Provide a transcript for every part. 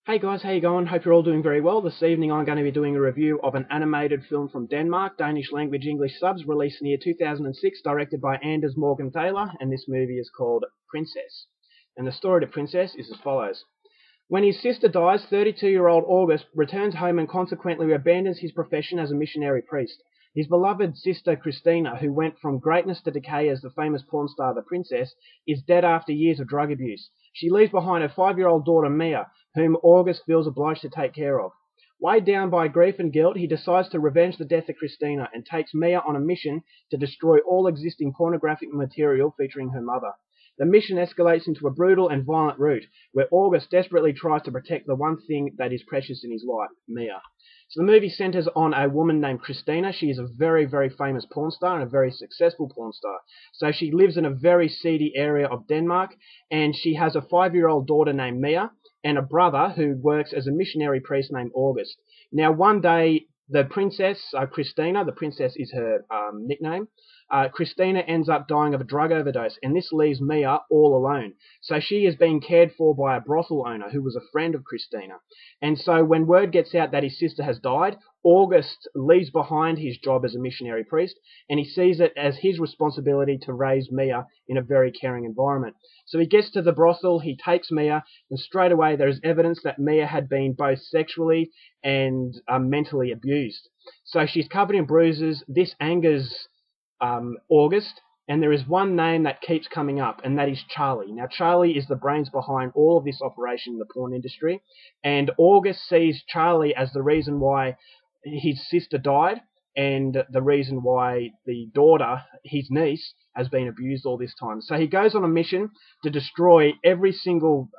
Hey guys, how you going? Hope you're all doing very well. This evening I'm going to be doing a review of an animated film from Denmark, Danish language English subs, released in the year 2006, directed by Anders Morgan Taylor, and this movie is called Princess. And the story of Princess is as follows. When his sister dies, 32-year-old August returns home and consequently abandons his profession as a missionary priest. His beloved sister Christina, who went from greatness to decay as the famous porn star The Princess, is dead after years of drug abuse. She leaves behind her 5-year-old daughter Mia, whom August feels obliged to take care of. Weighed down by grief and guilt, he decides to revenge the death of Christina and takes Mia on a mission to destroy all existing pornographic material featuring her mother. The mission escalates into a brutal and violent route, where August desperately tries to protect the one thing that is precious in his life, Mia. So the movie centers on a woman named Christina. She is a very, very famous porn star and a very successful porn star. So she lives in a very seedy area of Denmark, and she has a 5-year-old daughter named Mia and a brother who works as a missionary priest named August. Now, one day, the princess, Christina, the princess is her nickname, Christina ends up dying of a drug overdose, and this leaves Mia all alone. So she is being cared for by a brothel owner who was a friend of Christina. And so when word gets out that his sister has died, August leaves behind his job as a missionary priest, and he sees it as his responsibility to raise Mia in a very caring environment. So he gets to the brothel, he takes Mia, and straight away there is evidence that Mia had been both sexually and mentally abused. So she's covered in bruises. This angers August, and there is one name that keeps coming up, and that is Charlie. Now, Charlie is the brains behind all of this operation in the porn industry, and August sees Charlie as the reason why his sister died, and the reason why the daughter, his niece, has been abused all this time. So he goes on a mission to destroy every single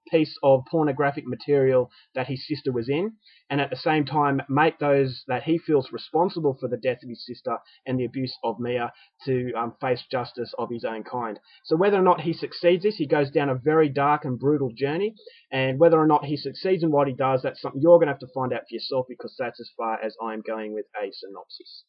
piece of pornographic material that his sister was in, and at the same time make those that he feels responsible for the death of his sister and the abuse of Mia to face justice of his own kind. So whether or not he succeeds this, he goes down a very dark and brutal journey, and whether or not he succeeds in what he does, that's something you're going to have to find out for yourself, because that's as far as I'm going with a synopsis.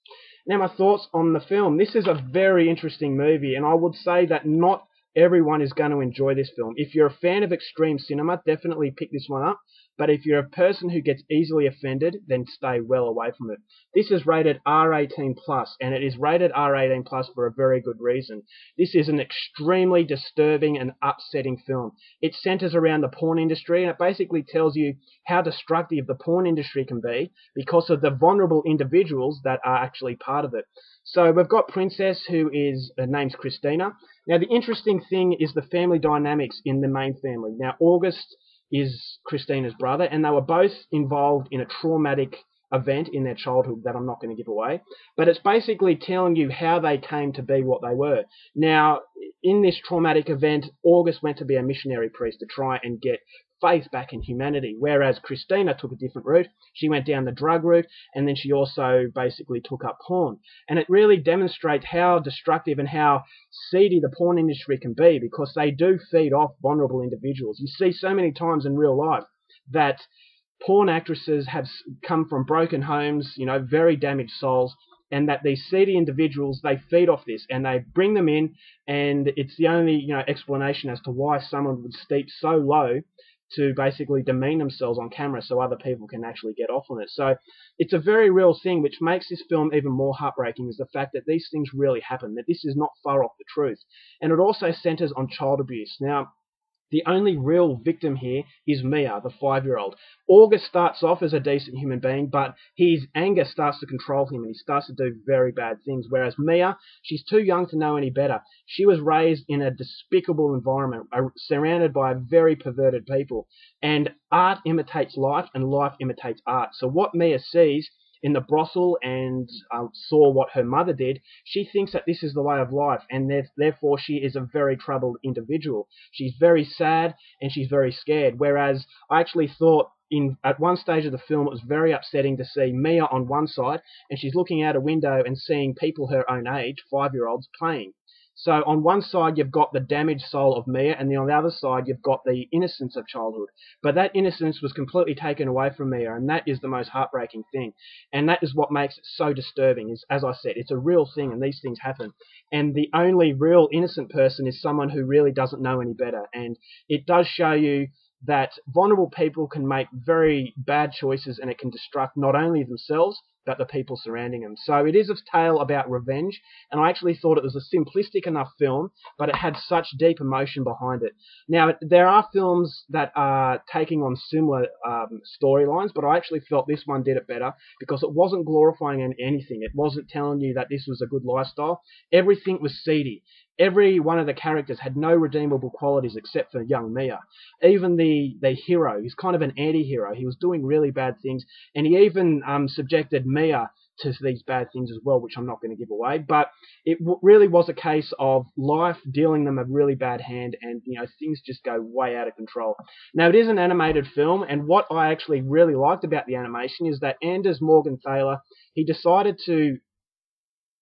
Now, my thoughts on the film. This is a very interesting movie, and I would say that not everyone is going to enjoy this film. If you're a fan of extreme cinema, definitely pick this one up. But if you're a person who gets easily offended, then stay well away from it. This is rated R18+, and it is rated R18+ for a very good reason. This is an extremely disturbing and upsetting film. It centers around the porn industry, and it basically tells you how destructive the porn industry can be because of the vulnerable individuals that are actually part of it. So we've got Princess, who is, her name's Christina. Now, the interesting thing is the family dynamics in the main family. Now, August is Christina's brother, and they were both involved in a traumatic event in their childhood that I'm not going to give away, but it's basically telling you how they came to be what they were. Now, in this traumatic event, August went to be a missionary priest to try and get faith back in humanity, whereas Christina took a different route. She went down the drug route, and then she also basically took up porn. And it really demonstrates how destructive and how seedy the porn industry can be, because they do feed off vulnerable individuals. You see so many times in real life that porn actresses have come from broken homes, very damaged souls, and that these seedy individuals, they feed off this, and they bring them in, and it's the only, explanation as to why someone would stoop so low to basically demean themselves on camera so other people can actually get off on it. So it's a very real thing, which makes this film even more heartbreaking, is the fact that these things really happen, that this is not far off the truth. And it also centers on child abuse. Now, the only real victim here is Mia, the 5-year-old. August starts off as a decent human being, but his anger starts to control him, and he starts to do very bad things. Whereas Mia, she's too young to know any better. She was raised in a despicable environment, surrounded by very perverted people. And art imitates life, and life imitates art. So what Mia sees in the brothel and saw what her mother did, she thinks that this is the way of life, and therefore she is a very troubled individual. She's very sad and she's very scared, whereas I actually thought at one stage of the film it was very upsetting to see Mia on one side, and she's looking out a window and seeing people her own age, 5-year-olds, playing. So on one side you've got the damaged soul of Mia, and then on the other side you've got the innocence of childhood. But that innocence was completely taken away from Mia, and that is the most heartbreaking thing. And that is what makes it so disturbing, is, as I said, it's a real thing, and these things happen. And the only real innocent person is someone who really doesn't know any better. And it does show you that vulnerable people can make very bad choices, and it can destruct not only themselves but the people surrounding them. So it is a tale about revenge, and I actually thought it was a simplistic enough film, but it had such deep emotion behind it. Now, there are films that are taking on similar storylines, but I actually felt this one did it better because it wasn't glorifying anything. It wasn't telling you that this was a good lifestyle. Everything was seedy. Every one of the characters had no redeemable qualities except for young Mia. Even the hero, he's kind of an anti-hero. He was doing really bad things, and he even subjected Mia to these bad things as well, which I'm not going to give away. But it really was a case of life dealing them a really bad hand, and things just go way out of control. Now, it is an animated film, and what I actually really liked about the animation is that Anders Morgan Thaler, he decided to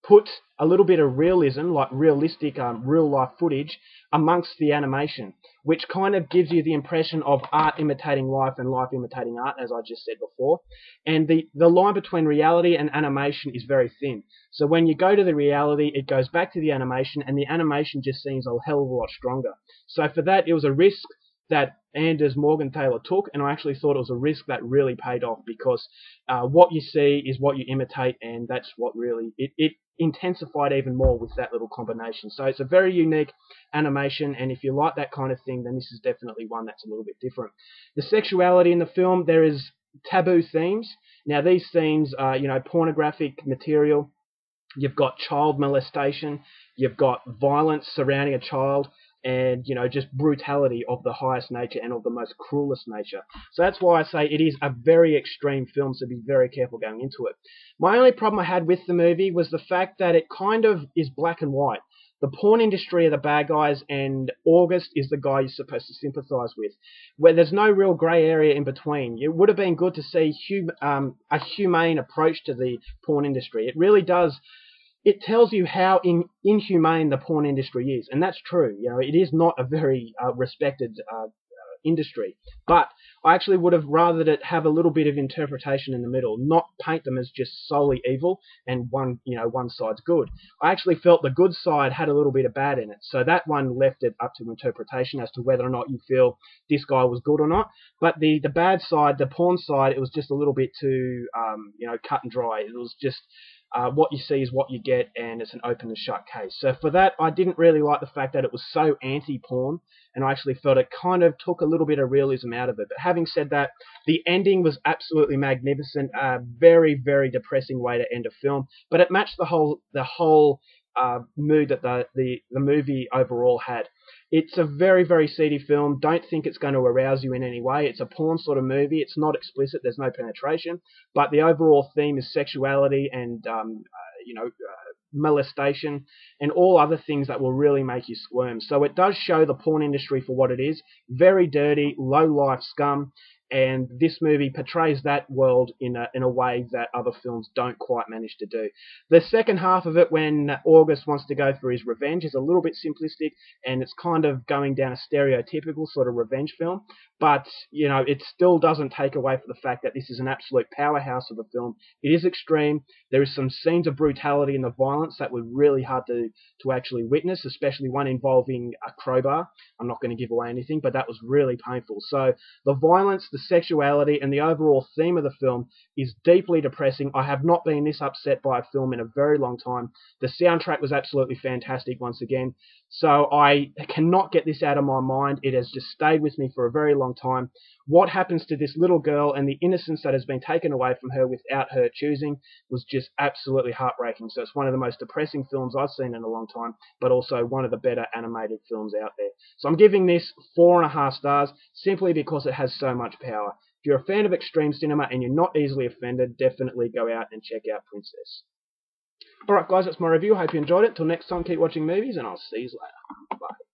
put a little bit of realism, like realistic real-life footage, amongst the animation, which kind of gives you the impression of art imitating life and life imitating art, as I just said before. And the line between reality and animation is very thin. So when you go to the reality, it goes back to the animation, and the animation just seems a hell of a lot stronger. So for that, it was a risk that Anders Morgan Thaler took, and I actually thought it was a risk that really paid off, because what you see is what you imitate, and that's what really it intensified even more with that little combination. So it's a very unique animation, and if you like that kind of thing, then this is definitely one that's a little bit different. The sexuality in the film, there is taboo themes. Now, these themes are pornographic material. You've got child molestation, you've got violence surrounding a child, and just brutality of the highest nature and of the most cruelest nature. So that's why I say it is a very extreme film, so be very careful going into it. My only problem I had with the movie was the fact that it kind of is black and white. The porn industry are the bad guys, and August is the guy you're supposed to sympathise with, where there's no real grey area in between. It would have been good to see a humane approach to the porn industry. It really does. It tells you how inhumane the porn industry is, and that's true. It is not a very respected industry. But I actually would have rathered it have a little bit of interpretation in the middle, not paint them as just solely evil and one side's good. I actually felt the good side had a little bit of bad in it, so that one left it up to interpretation as to whether or not you feel this guy was good or not. But the bad side, the porn side, it was just a little bit too cut and dry. It was just what you see is what you get, and it's an open and shut case. So for that, I didn't really like the fact that it was so anti-porn, and I actually felt it kind of took a little bit of realism out of it. But having said that, the ending was absolutely magnificent. A very, very depressing way to end a film, but it matched the whole mood that the movie overall had. It's a very, very seedy film. Don't think it's going to arouse you in any way. It's a porn sort of movie. It's not explicit. There's no penetration. But the overall theme is sexuality and, molestation and all other things that will really make you squirm. So it does show the porn industry for what it is. Very dirty, low-life scum. And this movie portrays that world in a way that other films don't quite manage to do. The second half of it, when August wants to go for his revenge, is a little bit simplistic, and it's kind of going down a stereotypical sort of revenge film. But, it still doesn't take away from the fact that this is an absolute powerhouse of a film. It is extreme. There is some scenes of brutality and the violence that were really hard to actually witness, especially one involving a crowbar. I'm not going to give away anything, but that was really painful. So the violence, the sexuality, and the overall theme of the film is deeply depressing. I have not been this upset by a film in a very long time. The soundtrack was absolutely fantastic once again. So I cannot get this out of my mind. It has just stayed with me for a very long time. What happens to this little girl and the innocence that has been taken away from her without her choosing was just absolutely heartbreaking. So it's one of the most depressing films I've seen in a long time, but also one of the better animated films out there. So I'm giving this 4.5 stars simply because it has so much power. If you're a fan of extreme cinema and you're not easily offended, definitely go out and check out Princess. Alright guys, that's my review. I hope you enjoyed it. Till next time, keep watching movies, and I'll see you later. Bye.